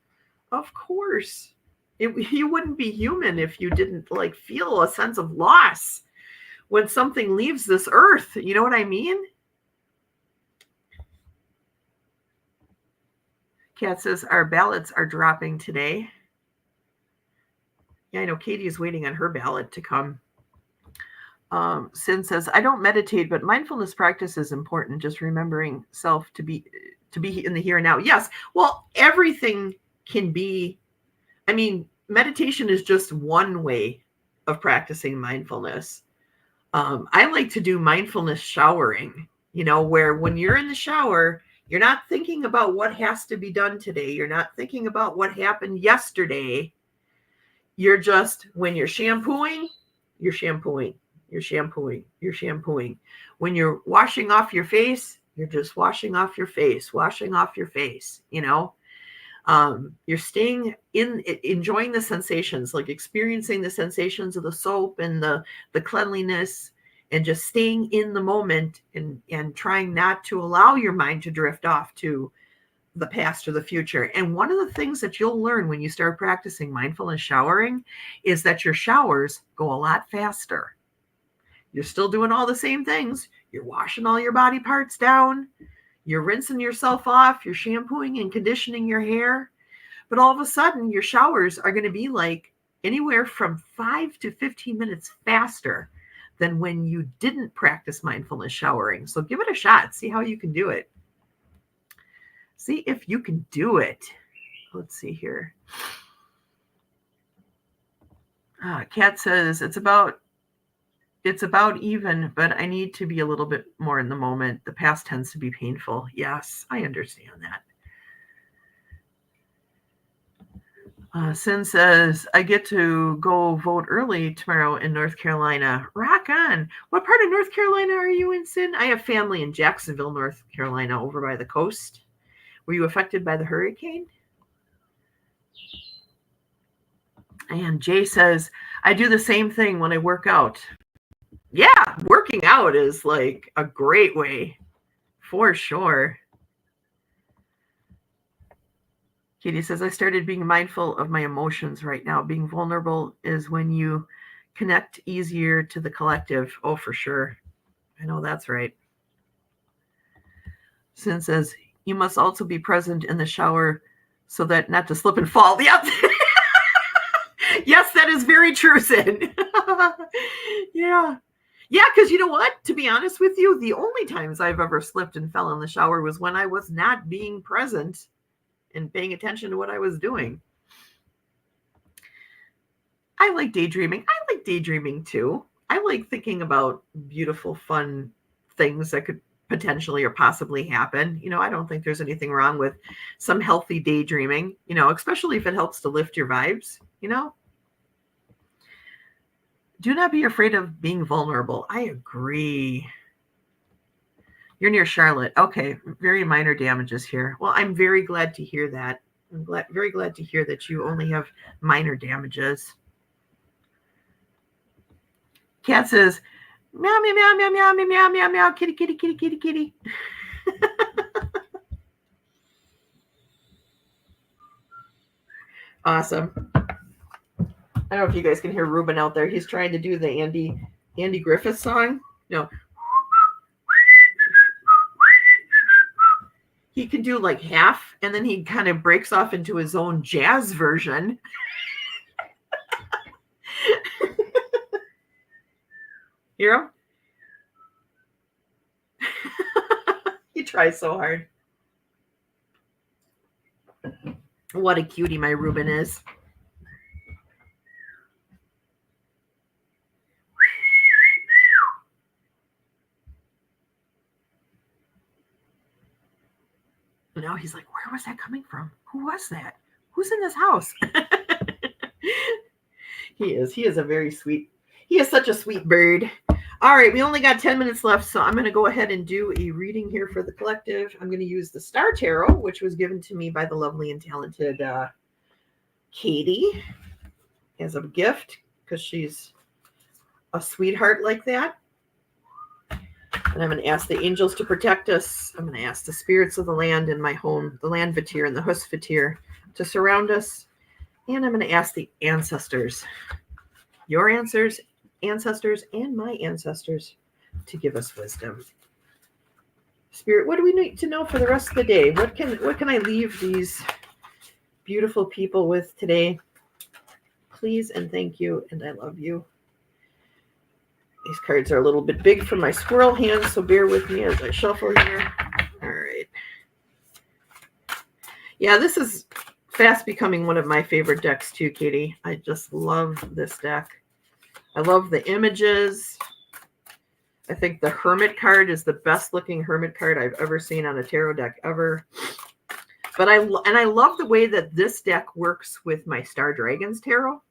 Speaker 2: You wouldn't be human if you didn't feel a sense of loss when something leaves this earth. You know what I mean? Kat says our ballots are dropping today. Yeah, I know Katie is waiting on her ballot to come. Sin says, I don't meditate, but mindfulness practice is important. Just remembering self to be in the here and now. Yes. Well, everything can be, meditation is just one way of practicing mindfulness. I like to do mindfulness showering, where when you're in the shower, you're not thinking about what has to be done today. You're not thinking about what happened yesterday. You're just, when you're shampooing, you're shampooing. When you're washing off your face, you're just washing off your face. You're staying enjoying the sensations, like experiencing the sensations of the soap and the cleanliness, and just staying in the moment and trying not to allow your mind to drift off to the past or the future. And one of the things that you'll learn when you start practicing mindfulness showering is that your showers go a lot faster. You're still doing all the same things. You're washing all your body parts down. You're rinsing yourself off. You're shampooing and conditioning your hair. But all of a sudden, your showers are going to be like anywhere from 5 to 15 minutes faster than when you didn't practice mindfulness showering. So give it a shot. See how you can do it. See if you can do it. Let's see here. Kat says, it's about even, but I need to be a little bit more in the moment. The past tends to be painful. Yes, I understand that. Sin says, I get to go vote early tomorrow in North Carolina. Rock on. What part of North Carolina are you in, Sin? I have family in Jacksonville, North Carolina, over by the coast. Were you affected by the hurricane? And Jay says, I do the same thing when I work out. Yeah, working out is like a great way, for sure. Katie says, I started being mindful of my emotions right now. Being vulnerable is when you connect easier to the collective. Oh, for sure. I know that's right. Sin says, you must also be present in the shower so that not to slip and fall. Yep. Yes, that is very true, Sin. Yeah. Yeah, because you know what? To be honest with you, the only times I've ever slipped and fell in the shower was when I was not being present and paying attention to what I was doing. I like daydreaming. I like daydreaming too. I like thinking about beautiful, fun things that could potentially or possibly happen. You know, I don't think there's anything wrong with some healthy daydreaming, you know, especially if it helps to lift your vibes, you know. Do not be afraid of being vulnerable. I agree. You're near Charlotte. Okay, very minor damages here. Well, I'm very glad to hear that. I'm very glad to hear that you only have minor damages. Cat says, meow, meow, meow, meow, meow, meow, meow, meow, meow, kitty, kitty, kitty, kitty, kitty. Awesome. I don't know if you guys can hear Ruben out there. He's trying to do the Andy Griffith song. No. He can do like half, and then he kind of breaks off into his own jazz version. Hear him? He tries so hard. What a cutie my Ruben is. Now he's like, where was that coming from? Who was that? Who's in this house? He is a very sweet, he is such a sweet bird. All right, we only got 10 minutes left, so I'm going to go ahead and do a reading here for the collective. I'm going to use the Star Tarot, which was given to me by the lovely and talented Katie as a gift, because she's a sweetheart like that. And I'm going to ask the angels to protect us. I'm going to ask the spirits of the land and my home, the land Vatir and the Hus Vatir, to surround us. And I'm going to ask the ancestors, your ancestors, and my ancestors, to give us wisdom. Spirit, what do we need to know for the rest of the day? What can I leave these beautiful people with today? Please and thank you, and I love you. These cards are a little bit big for my squirrel hands, so bear with me as I shuffle here. All right. Yeah, this is fast becoming one of my favorite decks too, Katie. I just love this deck. I love the images. I think the Hermit card is the best looking Hermit card I've ever seen on a tarot deck ever. But I love the way that this deck works with my Star Dragons tarot.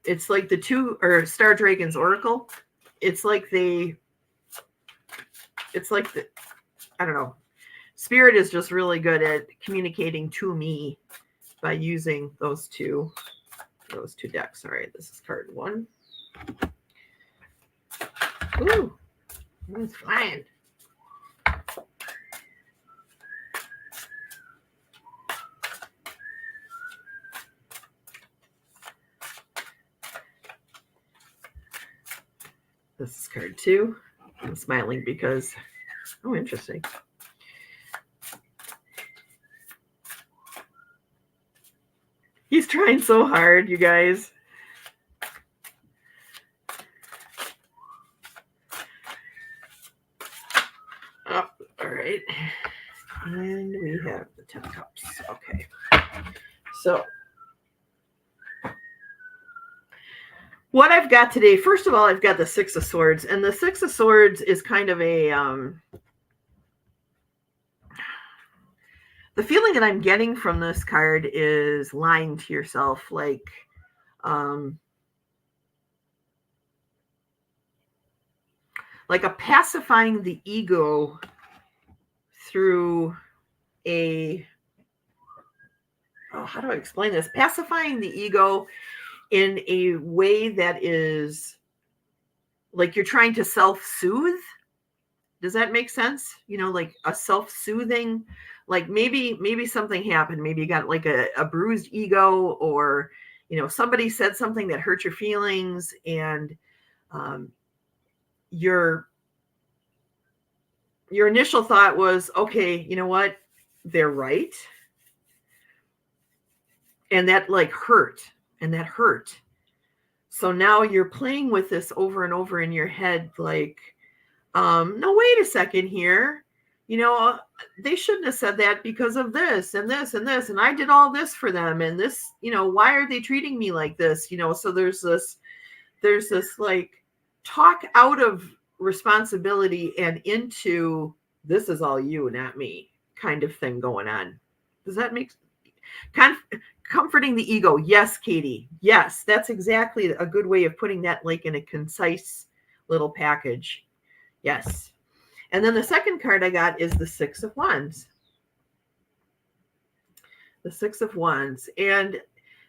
Speaker 2: It's like the two, or Star Dragons Oracle. It's like I don't know. Spirit is just really good at communicating to me by using those two decks. All right, this is card one. Ooh, it's flying. This is card 2. I'm smiling because, oh, interesting. He's trying so hard, you guys. Oh, all right. And we have the 10 cups. Okay. So what I've got today, first of all, I've got the 6 of Swords. And the 6 of Swords is kind of a... the feeling that I'm getting from this card is lying to yourself. Like a pacifying the ego through a... oh, how do I explain this? Pacifying the ego in a way that is like you're trying to self-soothe. Does that make sense? You know, like a self-soothing, like maybe something happened. Maybe you got like a bruised ego, or, you know, somebody said something that hurt your feelings, and your initial thought was, okay, you know what? They're right. And that like hurt, and that hurt. So now you're playing with this over and over in your head, like, no, wait a second here. You know, they shouldn't have said that because of this and this and this. And I did all this for them. And this, you know, why are they treating me like this? You know, so there's this like talk out of responsibility and into this is all you, not me kind of thing going on. Does that make sense? Comforting the ego. Yes, Katie. Yes, that's exactly a good way of putting that, like in a concise little package. Yes. And then the second card I got is the 6 of Wands. The 6 of Wands. And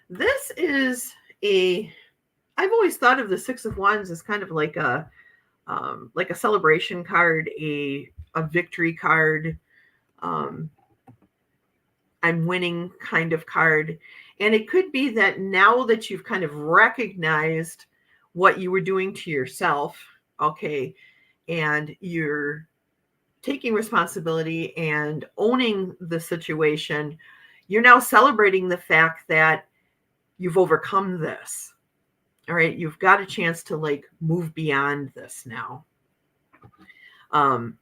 Speaker 2: this is I've always thought of the 6 of Wands as kind of like a celebration card, a victory card, I'm winning kind of card. And it could be that now that you've kind of recognized what you were doing to yourself, okay, and you're taking responsibility and owning the situation, you're now celebrating the fact that you've overcome this. All right, you've got a chance to like move beyond this now. And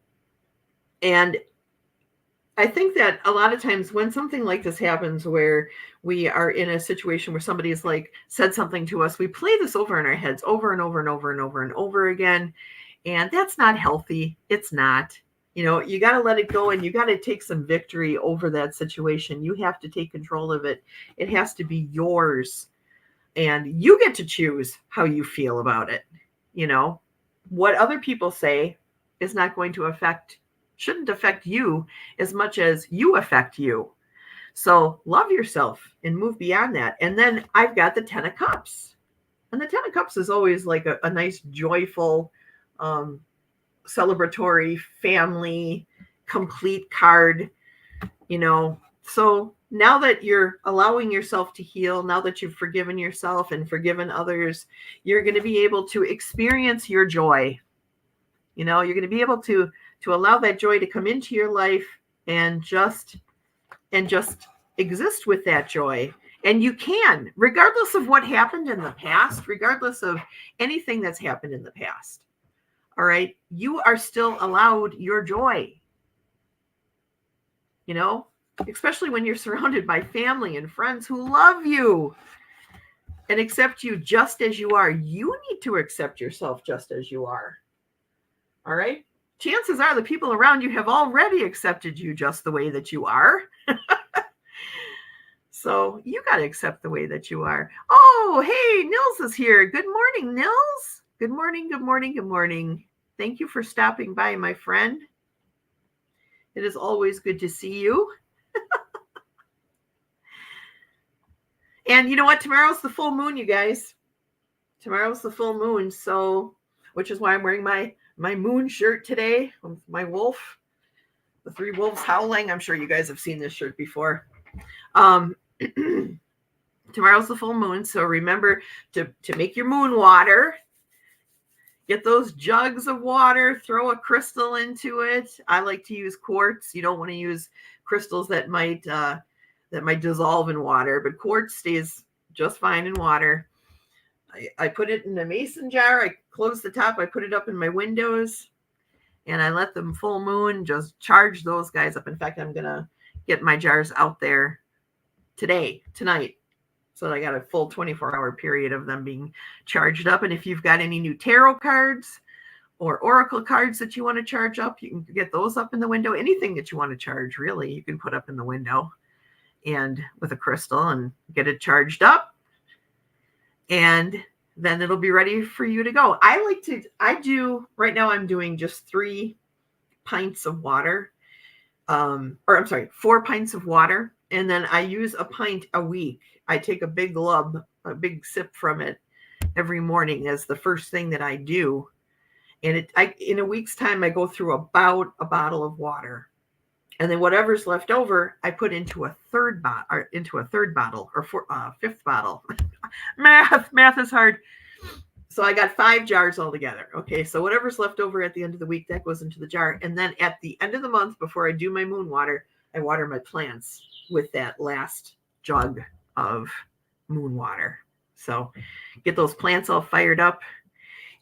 Speaker 2: I think that a lot of times when something like this happens, where we are in a situation where somebody's like said something to us, we play this over in our heads over and over and over and over and over again. And that's not healthy. It's not. You know, you got to let it go, and you got to take some victory over that situation. You have to take control of it. It has to be yours. And you get to choose how you feel about it. You know, what other people say is not going to shouldn't affect you as much as you affect you. So love yourself and move beyond that. And then I've got the 10 of Cups. And the 10 of Cups is always like a nice, joyful, celebratory, family, complete card, you know. So now that you're allowing yourself to heal, now that you've forgiven yourself and forgiven others, you're going to be able to experience your joy. You know, you're going to be able to allow that joy to come into your life and just exist with that joy. And you can, regardless of what happened in the past, regardless of anything that's happened in the past. All right. You are still allowed your joy. You know, especially when you're surrounded by family and friends who love you and accept you just as you are. You need to accept yourself just as you are. All right. Chances are the people around you have already accepted you just the way that you are. So you got to accept the way that you are. Oh, hey, Nils is here. Good morning, Nils. Good morning, good morning, good morning. Thank you for stopping by, my friend. It is always good to see you. And you know what? Tomorrow's the full moon, you guys. Tomorrow's the full moon. So, which is why I'm wearing my moon shirt today with my wolf, the 3 wolves howling. I'm sure you guys have seen this shirt before. Tomorrow's the full moon, so remember to make your moon water. Get those jugs of water, throw a crystal into it. I like to use quartz. You don't want to use crystals that might dissolve in water, but quartz stays just fine in water. I put it in a mason jar. I close the top. I put it up in my windows, and I let them full moon just charge those guys up. In fact, I'm going to get my jars out there tonight. So I got a full 24-hour period of them being charged up. And if you've got any new tarot cards or oracle cards that you want to charge up, you can get those up in the window. Anything that you want to charge, really, you can put up in the window and with a crystal and get it charged up. And then it'll be ready for you to go. Right now I'm doing just 4 pints of water. And then I use a pint a week. I take a big sip from it every morning as the first thing that I do. And in a week's time, I go through about a bottle of water. And then whatever's left over, I put into a third bottle or fifth bottle. Math is hard. So I got 5 jars altogether. Okay, so whatever's left over at the end of the week, that goes into the jar. And then at the end of the month, before I do my moon water, I water my plants with that last jug of moon water. So get those plants all fired up.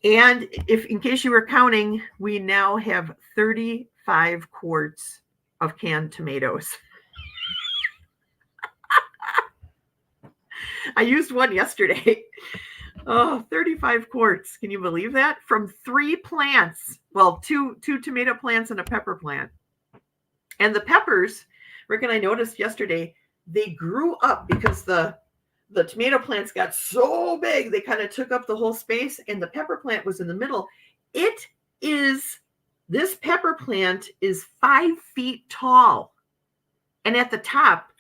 Speaker 2: And in case you were counting, we now have 35 quarts of canned tomatoes. I used one yesterday. Oh, 35 quarts. Can you believe that? From 3 plants. Well, two tomato plants and a pepper plant. And the peppers, Rick and I noticed yesterday, they grew up because the tomato plants got so big, they kind of took up the whole space, and the pepper plant was in the middle. This pepper plant is 5 feet tall. And at the top,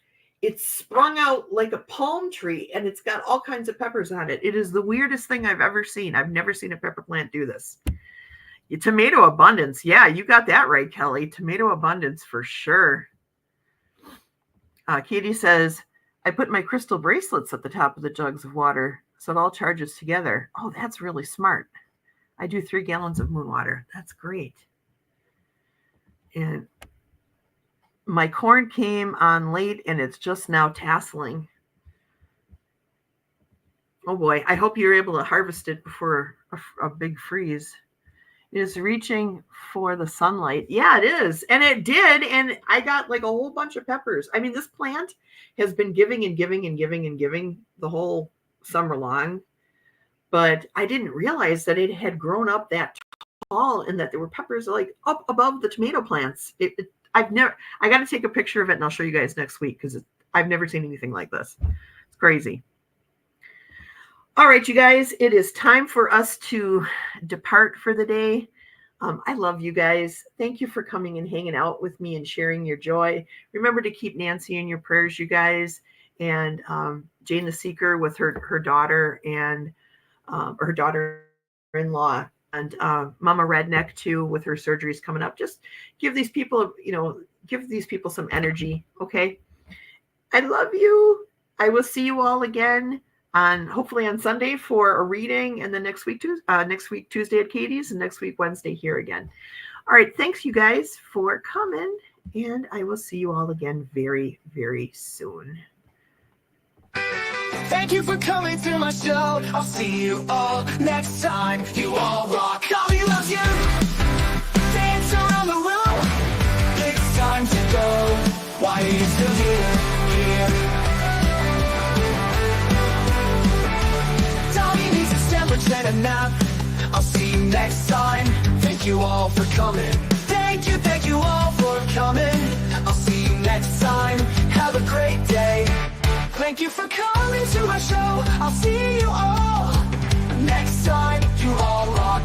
Speaker 2: it's sprung out like a palm tree, and it's got all kinds of peppers on it. It is the weirdest thing I've ever seen. I've never seen a pepper plant do this. Tomato abundance. Yeah, you got that right, Kelly. Tomato abundance for sure. Katie says, I put my crystal bracelets at the top of the jugs of water so it all charges together. Oh, that's really smart. I do 3 gallons of moon water. That's great. And my corn came on late and it's just now tasseling. Oh boy, I hope you're able to harvest it before a big freeze. It is reaching for the sunlight. Yeah, it is. And it did. And I got like a whole bunch of peppers. I mean, this plant has been giving and giving and giving and giving the whole summer long. But I didn't realize that it had grown up that tall and that there were peppers like up above the tomato plants. I got to take a picture of it and I'll show you guys next week because I've never seen anything like this. It's crazy. All right, you guys, it is time for us to depart for the day. I love you guys. Thank you for coming and hanging out with me and sharing your joy. Remember to keep Nancy in your prayers, you guys, and Jane the Seeker with her daughter and her daughter-in-law, and Mama Redneck too with her surgeries coming up. Just give these people, some energy, okay? I love you. I will see you all again hopefully on Sunday for a reading, and then next week Tuesday at Katie's, and next week Wednesday here again. All right, thanks you guys for coming, and I will see you all again very, very soon.
Speaker 3: Thank you for coming to my show. I'll see you all next time. You all rock. Tommy loves you. Dance around the room. It's time to go. Why are you still here? Tommy needs a sandwich and a nap. I'll see you next time. Thank you all for coming. Thank you all for coming. I'll see you next time. Have a great day. Thank you for coming to my show. I'll see you all next time. You all rock.